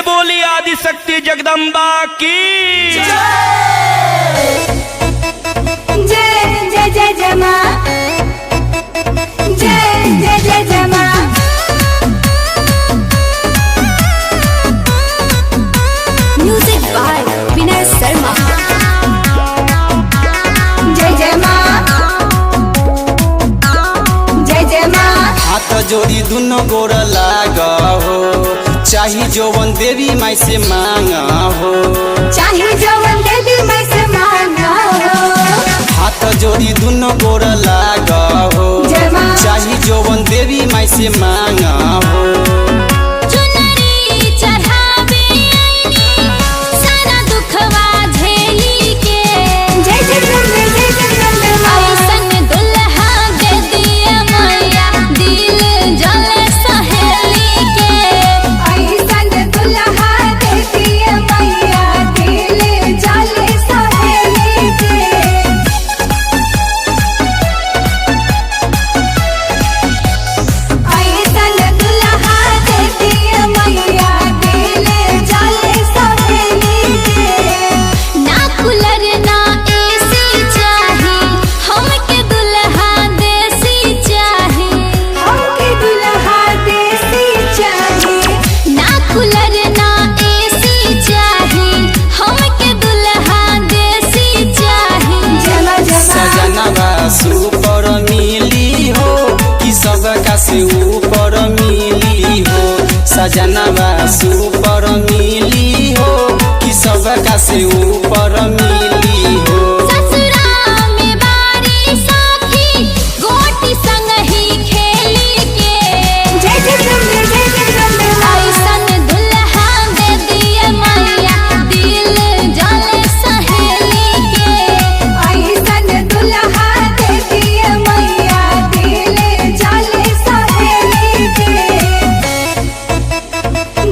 बोली आदि शक्ति जगदम्बा की जय जय जय जय मां, जय जय जय जय मां। Music by Vinay Sharma. जय जय मां, जय जय मां। हाथ जोड़ी दुनो गोर लाग हो, चाही जौवन देवी माई से मांगा हो, चाहे जवन देवी माई से मांगा हो। हाथ जोड़ी दुनो गोर लाग हो, जय मां। चाही जौवन देवी माई से मांगा हो। चुनरी चढ़ावे आईनी, सारा दुखवा झेली के। जय जय जगदम्बे, जय जगदम्बे मां। ऐसन दुल्हा दे दिए मैया, दिल जले सहेली के। ऐसन दुल्हा दे दिए मैया, दिल जले सहेली के। ऐसन दुल्हा दे दिए मैया, दिल जले सहेली के। ना कूलर ना एसी चाही, हमके दुल्हा देसी चाही। हमके दुल्हा देसी चाही। ना कूलर ना एसी चाही, हमके दुल्हा देसी चाही। जमा जमा सजनवा सुपर मिली हो कि सबका से ऊपर मिली हो, सजनवा सुपर मिली हो कि सबका से ऊपर मिली हो। ससुरा में बारी साथी, गोटी संग ही खेली के। जय जगदम्बे, जय जगदम्बे मां। ऐसन दुल्हा दे दिए मैया, दिल जले सहेली के। ऐसन दुल्हा दे दिए मैया, दिल जले सहेली के।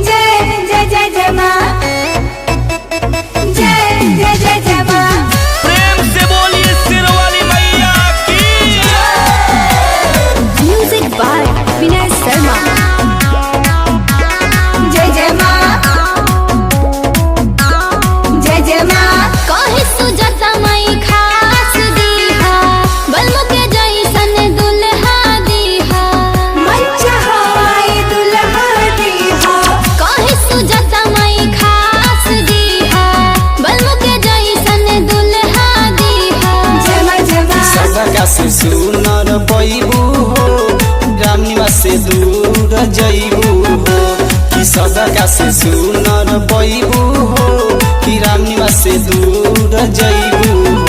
जय जय जय जय मां, जय जय जय जय मां। प्रेम से बोलिए सिर वाली मैया की म्यूजिक बाय विनय शर्मा। जय जय मां, जय जय मां। कहे सुजाता माई खास दीहा, बलमु के जैसन दुल्हा दीहा। मच्चा हवाई दुल्हा दीहा। कहे सुजाता माई खास दीहा, बलमु के जैसन दुल्हा दीहा। जय मां जय मां। सबका से सुनर पैबू हो, राम निवास से दूर जैबू हो, कि सबका से सुनर पैबू हो कि राम निवास से दूर जैबू हो।